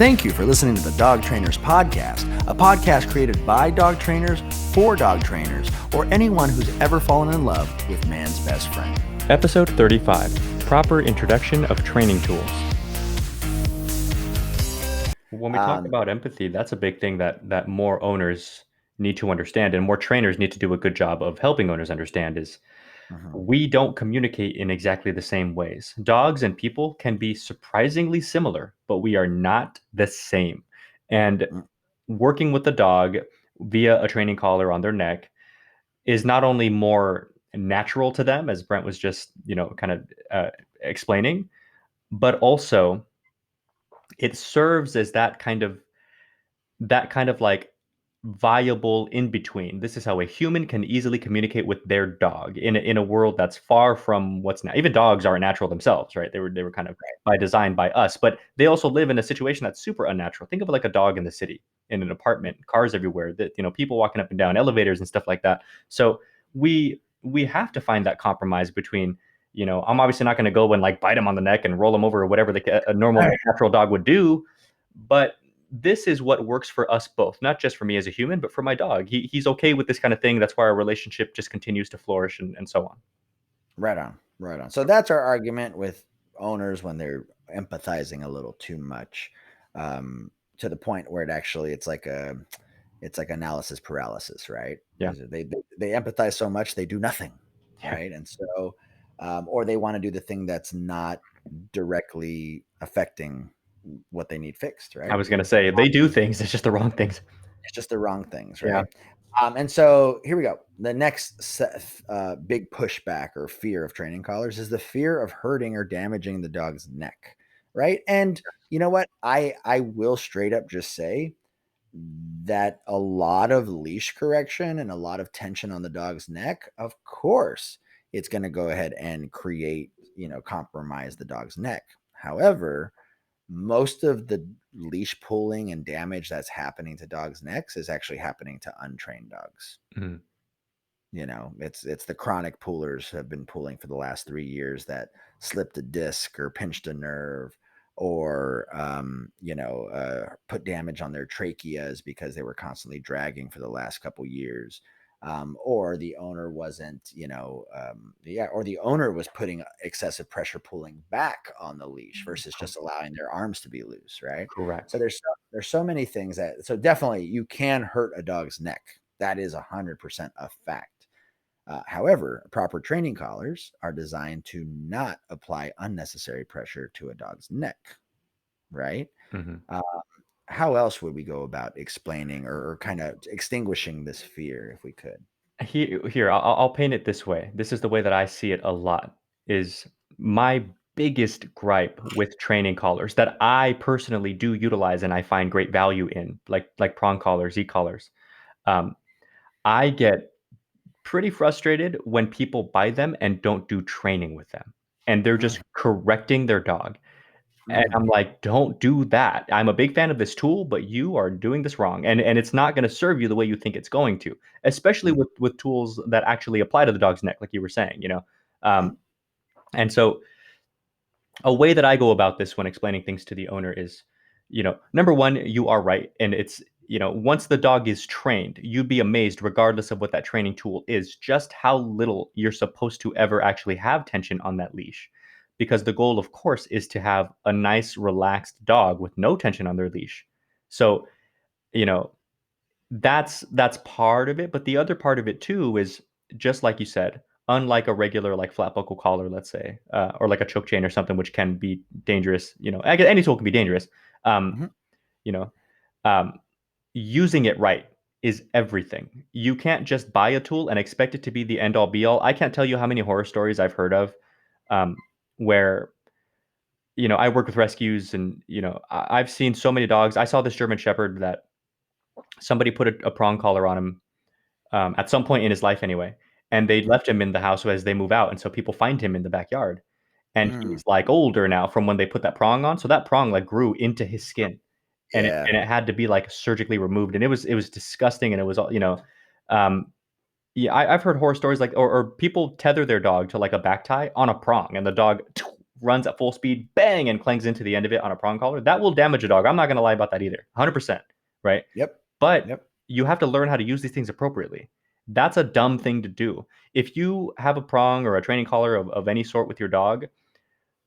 Thank you for listening to the Dog Trainers Podcast, a podcast created by dog trainers for dog trainers, or anyone who's ever fallen in love with man's best friend. Episode 35, Proper Introduction of Training Tools. When we talk about empathy, that's a big thing that more owners need to understand, and more trainers need to do a good job of helping owners understand is we don't communicate in exactly the same ways. Dogs and people can be surprisingly similar, but we are not the same. And working with the dog via a training collar on their neck is not only more natural to them, as Brent was just, kind of explaining, but also it serves as that kind of like viable in between. This is how a human can easily communicate with their dog in a world that's far from what's now. Even dogs aren't natural themselves, right? They were kind of by design by us, but they also live in a situation that's super unnatural. Think of it like a dog in the city, in an apartment, cars everywhere, that people walking up and down elevators and stuff like that. So we have to find that compromise between. I'm obviously not going to go and like bite him on the neck and roll him over or whatever a normal natural dog would do, but this is what works for us both, not just for me as a human, but for my dog. He's okay with this kind of thing. That's why our relationship just continues to flourish and so on. Right on, right on. So that's our argument with owners when they're empathizing a little too much, to the point where it's like analysis paralysis, right? Yeah. They empathize so much they do nothing, right? And so, or they want to do the thing that's not directly affecting what they need fixed, right? I was going to say they do things. It's just the wrong things. It's just the wrong things, Yeah. right? And so here we go. The next big pushback or fear of training collars is the fear of hurting or damaging the dog's neck, right? And you know what? I will straight up just say that a lot of leash correction and a lot of tension on the dog's neck, of course, it's going to go ahead and create, compromise the dog's neck. However, most of the leash pulling and damage that's happening to dogs' necks is actually happening to untrained dogs. Mm-hmm. It's the chronic pullers have been pulling for the last 3 years that slipped a disc or pinched a nerve or put damage on their tracheas because they were constantly dragging for the last couple years. Or the owner wasn't, or the owner was putting excessive pressure pulling back on the leash versus just allowing their arms to be loose, right? Correct. So there's so many things so definitely you can hurt a dog's neck. That is 100% a fact. However, proper training collars are designed to not apply unnecessary pressure to a dog's neck, right? Mm-hmm. How else would we go about explaining or kind of extinguishing this fear if we could? Here, I'll paint it this way. This is the way that I see it a lot. Is my biggest gripe with training collars that I personally do utilize and I find great value in, like prong collars, e-collars. I get pretty frustrated when people buy them and don't do training with them, and they're just correcting their dog. And I'm like, don't do that. I'm a big fan of this tool, but you are doing this wrong. And it's not going to serve you the way you think it's going to, especially with tools that actually apply to the dog's neck, like you were saying, And so a way that I go about this when explaining things to the owner is, number one, you are right. And it's, once the dog is trained, you'd be amazed, regardless of what that training tool is, just how little you're supposed to ever actually have tension on that leash. Because the goal, of course, is to have a nice, relaxed dog with no tension on their leash. So, you know, that's part of it. But the other part of it too is just like you said, unlike a regular like flat buckle collar, let's say, or like a choke chain or something, which can be dangerous. I guess any tool can be dangerous. Um, you know, um, Using it right is everything. You can't just buy a tool and expect it to be the end all be all. I can't tell you how many horror stories I've heard of, where I work with rescues, and I've seen so many dogs. I saw this German Shepherd that somebody put a prong collar on him, at some point in his life anyway, and they left him in the house as they move out, and so people find him in the backyard, and he's like older now from when they put that prong on, so that prong like grew into his skin, and it had to be like surgically removed, and it was disgusting, and it was all yeah, I've heard horror stories like or people tether their dog to like a back tie on a prong, and the dog runs at full speed, bang, and clangs into the end of it on a prong collar, that will damage a dog. I'm not going to lie about that either. 100%, right? Yep. But Yep. you have to learn how to use these things appropriately. That's a dumb thing to do. If you have a prong or a training collar of any sort with your dog,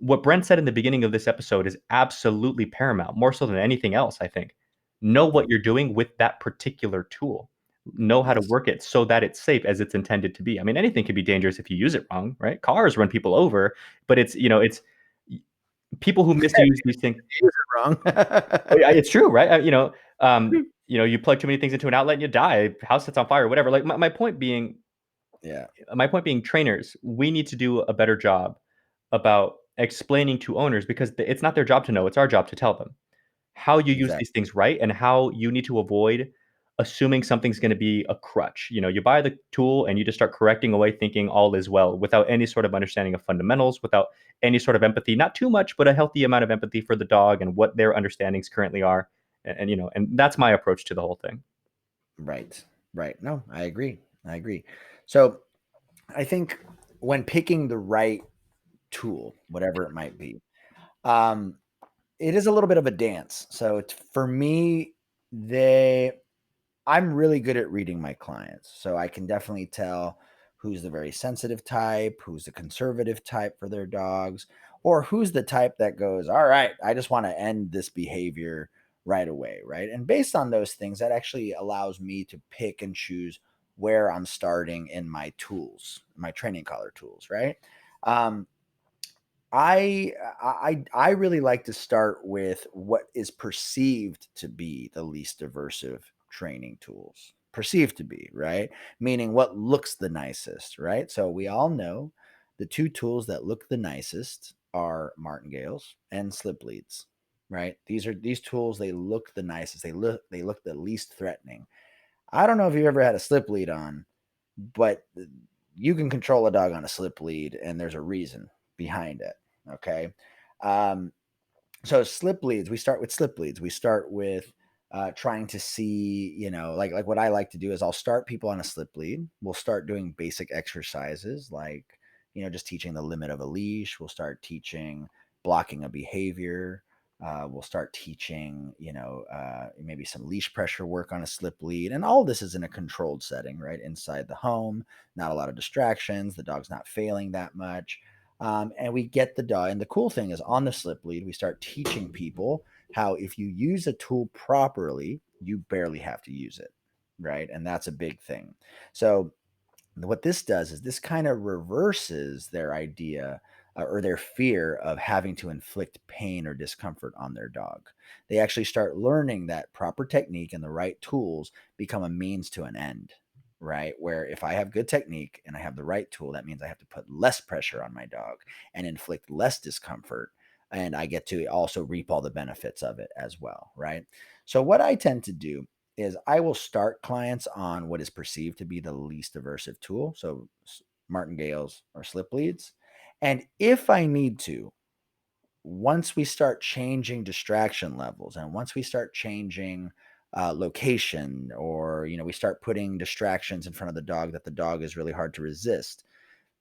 what Brent said in the beginning of this episode is absolutely paramount, more so than anything else, I think. Know what Yep. you're doing with that particular tool. Know how to Yes. work it so that it's safe as it's intended to be. I mean, anything can be dangerous if you use it wrong, right? Cars run people over, but it's people who misuse these things. Use it wrong. Yeah, it's true, right? You plug too many things into an outlet and you die. House sets on fire, whatever. Like Yeah. my point being, trainers, we need to do a better job about explaining to owners because it's not their job to know; it's our job to tell them how you use these Exactly. things right and how you need to avoid assuming something's going to be a crutch. You buy the tool and you just start correcting away, thinking all is well, without any sort of understanding of fundamentals, without any sort of empathy. Not too much, but a healthy amount of empathy for the dog and what their understandings currently are. And that's my approach to the whole thing. Right. Right. No, I agree. I agree. So I think when picking the right tool, whatever it might be, um, it is a little bit of a dance. So it's for me, they I'm really good at reading my clients. So I can definitely tell who's the very sensitive type, who's the conservative type for their dogs, or who's the type that goes, all right, I just want to end this behavior right away. Right. And based on those things, that actually allows me to pick and choose where I'm starting in my tools, my training collar tools. Right. Um, I really like to start with what is perceived to be the least aversive training tools. Perceived to be, right? Meaning what looks the nicest, right? So we all know the two tools that look the nicest are martingales and slip leads, right? These tools, they look the nicest. They look the least threatening. I don't know if you've ever had a slip lead on, but you can control a dog on a slip lead, and there's a reason behind it. Okay. Um, so slip leads, we start with slip leads. We start with trying to see, like what I like to do is I'll start people on a slip lead. We'll start doing basic exercises like, just teaching the limit of a leash. We'll start teaching blocking a behavior. We'll start teaching, maybe some leash pressure work on a slip lead. And all this is in a controlled setting, right? Inside the home, not a lot of distractions. The dog's not failing that much. And we get the dog. And the cool thing is on the slip lead, we start teaching people how if you use a tool properly, you barely have to use it. Right. And that's a big thing. So what this does is this kind of reverses their idea or their fear of having to inflict pain or discomfort on their dog. They actually start learning that proper technique and the right tools become a means to an end, right? Where if I have good technique and I have the right tool, that means I have to put less pressure on my dog and inflict less discomfort. And I get to also reap all the benefits of it as well, right? So, what I tend to do is I will start clients on what is perceived to be the least aversive tool. So martingales or slip leads. And if I need to, once we start changing distraction levels and once we start changing location or, we start putting distractions in front of the dog that the dog is really hard to resist,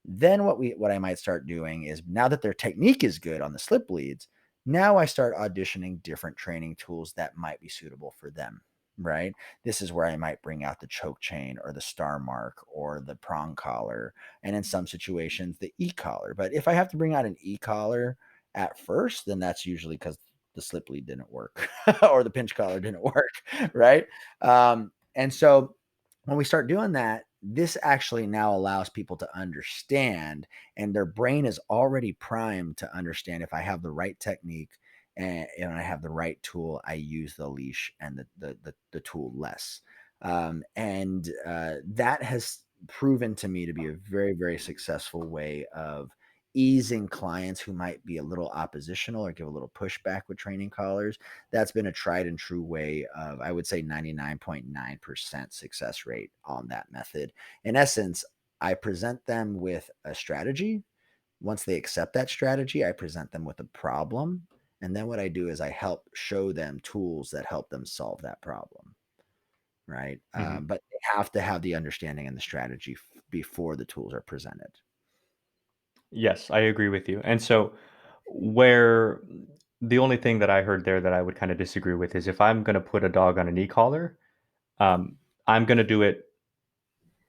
then what I might start doing is now that their technique is good on the slip leads, now I start auditioning different training tools that might be suitable for them. Right. This is where I might bring out the choke chain or the star mark or the prong collar, and in some situations the e-collar. But if I have to bring out an e-collar at first, then that's usually because the slip lead didn't work or the pinch collar didn't work. Right. And so when we start doing that, this actually now allows people to understand, and their brain is already primed to understand if I have the right technique and I have the right tool, I use the leash and the tool less. And that has proven to me to be a very, very successful way of easing clients who might be a little oppositional or give a little pushback with training collars. That's been a tried and true way of, I would say, 99.9% success rate on that method. In essence, I present them with a strategy. Once they accept that strategy, I present them with a problem. And then what I do is I help show them tools that help them solve that problem. Right. Mhm. But they have to have the understanding and the strategy before the tools are presented. Yes, I agree with you. And so Where the only thing that I heard there that I would kind of disagree with is if I'm going to put a dog on an e-collar, um, I'm going to do it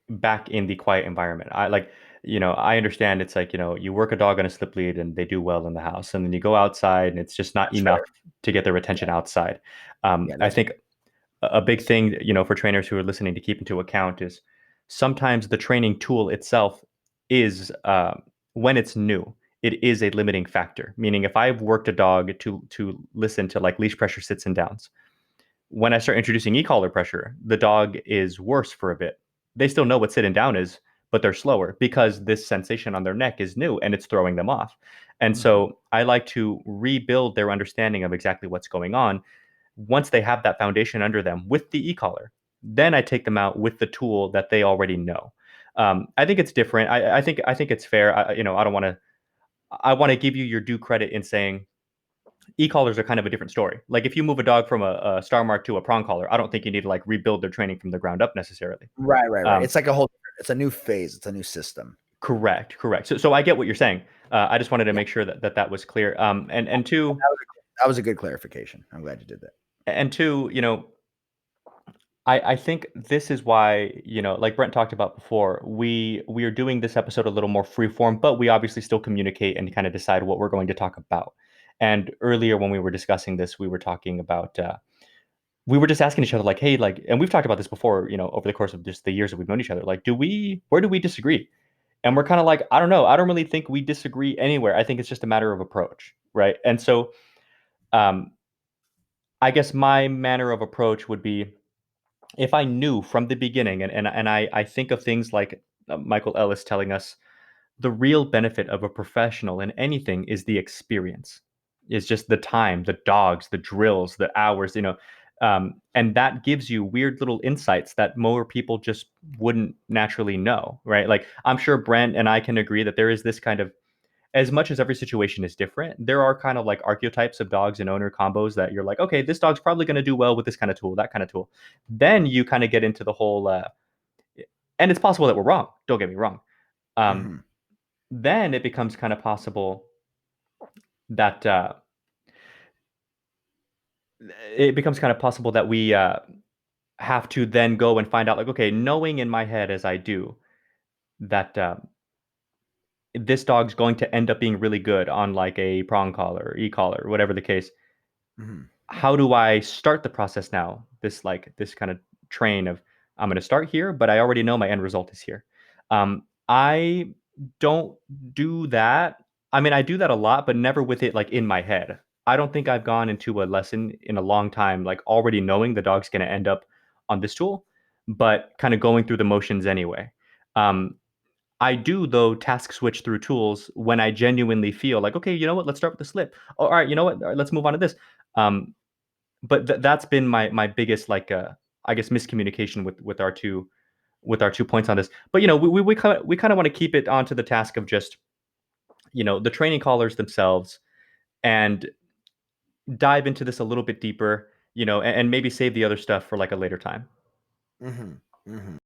back in the quiet environment. I like, I understand it's like, you work a dog on a slip lead and they do well in the house, and then you go outside and it's just not enough Sure. to get their Yeah. attention outside. Yeah. I That's think a big thing, for trainers who are listening to keep into account is sometimes the training tool itself is, when it's new, it is a limiting factor. Meaning, if I've worked a dog to listen to like leash pressure sits and downs, when I start introducing e-collar pressure, the dog is worse for a bit. They still know what sit and down is, but they're slower because this sensation on their neck is new and it's throwing them off. And mhm, so I like to rebuild their understanding of exactly what's going on once they have that foundation under them with the e-collar. Then I take them out with the tool that they already know. I think it's different. I think it's fair. I don't want to. I want to give you your due credit in saying e-collars are kind of a different story. Like if you move a dog from a star mark to a prong collar, I don't think you need to like rebuild their training from the ground up necessarily. right, right, right. Um, It's like a whole. It's a new phase. It's a new system. correct. So I get what you're saying. I just wanted to Yeah. make sure that was clear. And two, That was a good clarification. I'm glad you did that. and two, I think this is why, like Brent talked about before, we are doing this episode a little more freeform, but we obviously still communicate and kind of decide what we're going to talk about. And earlier when we were discussing this, we were talking about we were just asking each other like, hey, like, and we've talked about this before, over the course of just the years that we've known each other. Like, where do we disagree? And we're kind of like, I don't know. I don't really think we disagree anywhere. I think it's just a matter of approach, right? And so, um, I guess my manner of approach would be if I knew from the beginning, and I think of things like Michael Ellis telling us the real benefit of a professional in anything is the experience, is just the time, the dogs, the drills, the hours, and that gives you weird little insights that more people just wouldn't naturally know, right? Like I'm sure Brent and I can agree that there is this kind of, as much as every situation is different, there are kind of like archetypes of dogs and owner combos that you're like, okay, this dog's probably going to do well with this kind of tool, that kind of tool. Then you kind of get into the whole, and it's possible that we're wrong. Don't get me wrong. Um, Hmm. then it becomes kind of possible that we have to then go and find out, like, okay, knowing in my head as I do that this dog's going to end up being really good on like a prong collar, e-collar, whatever the case. Hmm. How do I start the process now? This kind of train of I'm going to start here, but I already know my end result is here. I don't do that. I mean, I do that a lot, but never with it like in my head. I don't think I've gone into a lesson in a long time, like already knowing the dog's going to end up on this tool, but kind of going through the motions anyway. Um, I do though task switch through tools when I genuinely feel like, okay, you know what? Let's start with the slip. Oh, all right, you know what? All right, let's move on to this. Um, but that's been my biggest like I guess miscommunication with our two points on this. But we kind of want to keep it onto the task of just the training callers themselves and dive into this a little bit deeper, and maybe save the other stuff for like a later time. Hmm. Hmm.